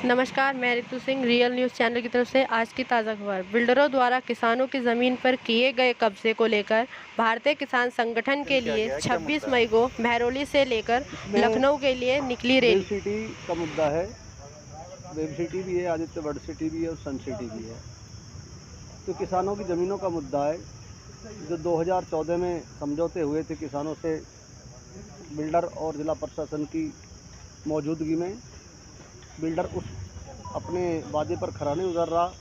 नमस्कार, मैं Ritu Singh real news channel की तरफ से आज की ताज़ा खबर। बिल्डरों द्वारा किसानों की ज़मीन पर किए गए कब्जे को लेकर भारतीय किसान संगठन के लिए 26 मई को महरौली से लेकर लखनऊ के लिए निकली वेब रैली। सिटी का मुद्दा है। वेब सिटी भी है, आदित्य वर्ल्ड सिटी भी है और सन सिटी भी है। तो किसानों की ज़मीनों का मुद्दा है जो 2014 में समझौते हुए थे किसानों से, बिल्डर और ज़िला प्रशासन की मौजूदगी में। बिल्डर उस अपने वादे पर खरा नहीं उतर रहा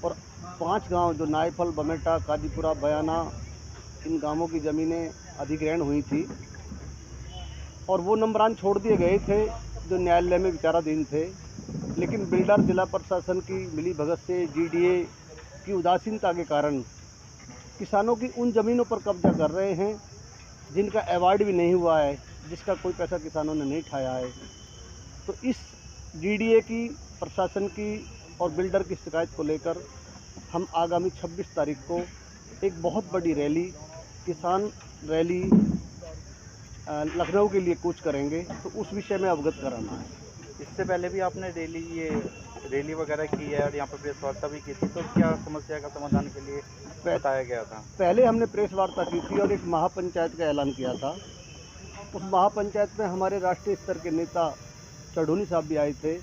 और 5 गांव जो नायफल, बमेटा, काजीपुरा, बयाना, इन गांवों की ज़मीनें अधिग्रहण हुई थी और वो नंबरान छोड़ दिए गए थे जो न्यायालय में विचाराधीन थे। लेकिन बिल्डर जिला प्रशासन की मिलीभगत से, जीडीए की उदासीनता के कारण किसानों की उन ज़मीनों पर कब्जा कर रहे हैं जिनका अवार्ड भी नहीं हुआ है, जिसका कोई पैसा किसानों ने नहीं उठाया है। तो इस जीडीए की, प्रशासन की और बिल्डर की शिकायत को लेकर हम आगामी 26 तारीख को एक बहुत बड़ी रैली, किसान रैली लखनऊ के लिए कूच करेंगे। तो उस विषय में अवगत कराना है। इससे पहले भी आपने रैली वगैरह की है और यहाँ पर प्रेस वार्ता भी की थी, तो क्या समस्या का समाधान के लिए बताया गया था? पहले हमने प्रेस वार्ता की थी और एक महापंचायत का ऐलान किया था। उस महापंचायत में हमारे राष्ट्रीय स्तर के नेता चढ़ूनी साहब भी आए थे,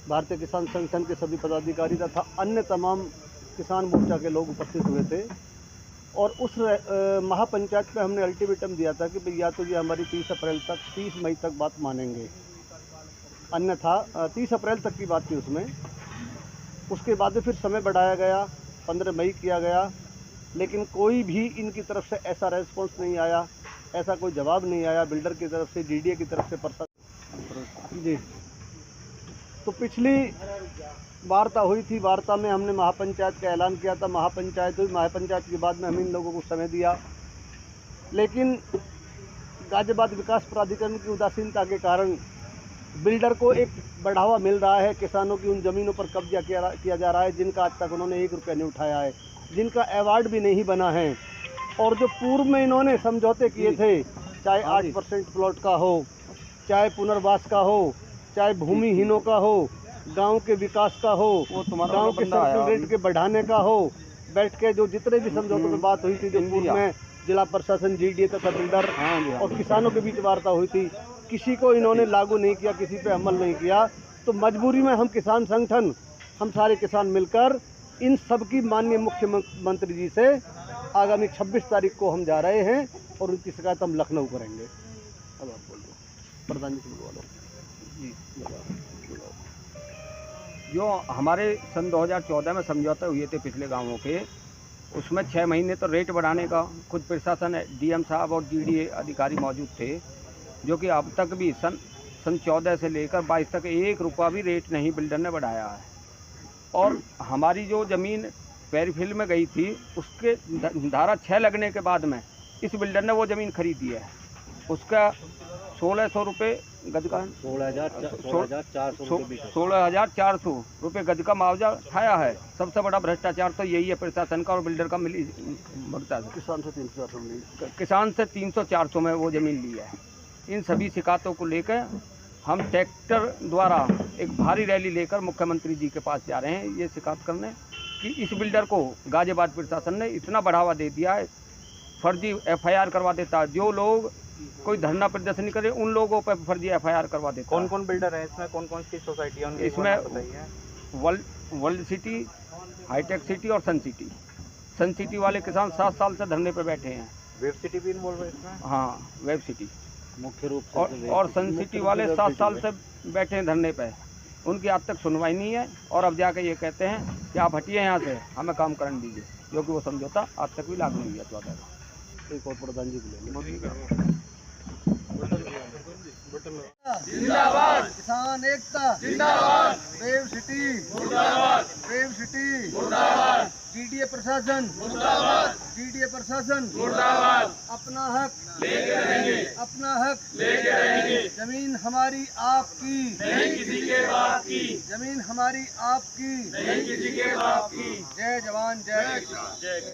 भारतीय किसान संगठन के सभी पदाधिकारी तथा अन्य तमाम किसान मोर्चा के लोग उपस्थित हुए थे। और उस महापंचायत में हमने अल्टीमेटम दिया था कि भाई या तो ये हमारी 30 मई तक बात मानेंगे, अन्यथा 30 अप्रैल तक की बात थी उसमें। उसके बाद फिर समय बढ़ाया गया, 15 मई किया गया, लेकिन कोई भी इनकी तरफ से ऐसा रेस्पॉन्स नहीं आया, ऐसा कोई जवाब नहीं आया बिल्डर की तरफ से, जीडीए की तरफ से, प्रशासन जी। तो पिछली वार्ता हुई थी, वार्ता में हमने महापंचायत का ऐलान किया था, महापंचायत हुई, महापंचायत के बाद में हम इन लोगों को समय दिया, लेकिन गाजियाबाद विकास प्राधिकरण की उदासीनता के कारण बिल्डर को एक बढ़ावा मिल रहा है। किसानों की उन ज़मीनों पर कब्जा किया जा रहा है जिनका आज तक उन्होंने 1 रुपया नहीं उठाया है, जिनका अवार्ड भी नहीं बना है। और जो पूर्व में इन्होंने समझौते किए थे, चाहे 8% प्लॉट का हो, चाहे पुनर्वास का हो, चाहे भूमिहीनों का हो, गांव के विकास का हो, गांव के सर्कल रेट के बढ़ाने का हो, बैठ के जो जितने भी समझौतों पर बात हुई थी, जो पूर्व में जिला प्रशासन, जीडीए तथा बिल्डर और किसानों के बीच वार्ता हुई थी, किसी को इन्होंने लागू नहीं किया, किसी पे अमल नहीं किया। तो मजबूरी में हम किसान संगठन, हम सारे किसान मिलकर इन सब की माननीय मुख्यमंत्री जी से आगामी 26 तारीख को हम जा रहे हैं और उनकी शिकायत हम लखनऊ करेंगे। अब आप बोल दो, प्रधान जी से बुलवा लो जी। जो हमारे सन 2014 में समझौते हुए थे पिछले गांवों के, उसमें 6 महीने तो रेट बढ़ाने का खुद प्रशासन, डीएम साहब और जीडीए अधिकारी मौजूद थे, जो कि अब तक भी सन 14 से लेकर 22 तक 1 रुपया भी रेट नहीं बिल्डर ने बढ़ाया है। और हमारी जो ज़मीन पेरीफील्ड में गई थी, उसके धारा 6 लगने के बाद में इस बिल्डर ने वो ज़मीन खरीदी है। उसका 1600 रुपये गज का, 16,400 रुपये गज का मुआवजा उठाया है। सबसे बड़ा भ्रष्टाचार तो यही है प्रशासन का और बिल्डर का मिली भगता है। किसान से 300-400 में वो ज़मीन ली है। इन सभी शिकायतों को लेकर हम ट्रैक्टर द्वारा एक भारी रैली लेकर मुख्यमंत्री जी के पास जा रहे हैं, ये शिकायत करने कि इस बिल्डर को गाजियाबाद प्रशासन ने इतना बढ़ावा दे दिया है, फर्जी एफआईआर करवा देता है। जो लोग कोई धरना प्रदर्शन करे उन लोगों पर फर्जी एफआईआर करवा देता है। कौन कौन बिल्डर है इसमें? कौन कौन सी सोसाइटी है? इसमें वर्ल्ड सिटी, हाईटेक सिटी और सन सिटी। सन सिटी वाले किसान 7 साल से धरने पर बैठे हैं। वेब सिटी भी इन्वॉल्व है इसमें? हाँ, वेब सिटी मुख्य रूप से और सन सिटी वाले 7 साल से बैठे हैं धरने पे। उनकी आज तक सुनवाई नहीं है और अब जाके ये कहते हैं कि आप हटिए यहाँ से, हमें काम करने दीजिए, जो कि वो समझौता आज तक भी लागू नहीं हुआ 14 का। एक और प्रधान जी को ले लो। जिंदाबाद किसान एकता, जिंदाबाद वेब सिटी मुर्दाबाद, वेब सिटी मुर्दाबाद, जीडीए प्रशासन मुर्दाबाद, जीडीए प्रशासन मुर्दाबाद। अपना हक लेके रहेंगे, अपना हक लेके रहेंगे। जमीन हमारी आपकी, नहीं किसी के बाप की, जमीन हमारी आपकी, नहीं किसी के बाप की। जय जवान जय किसान।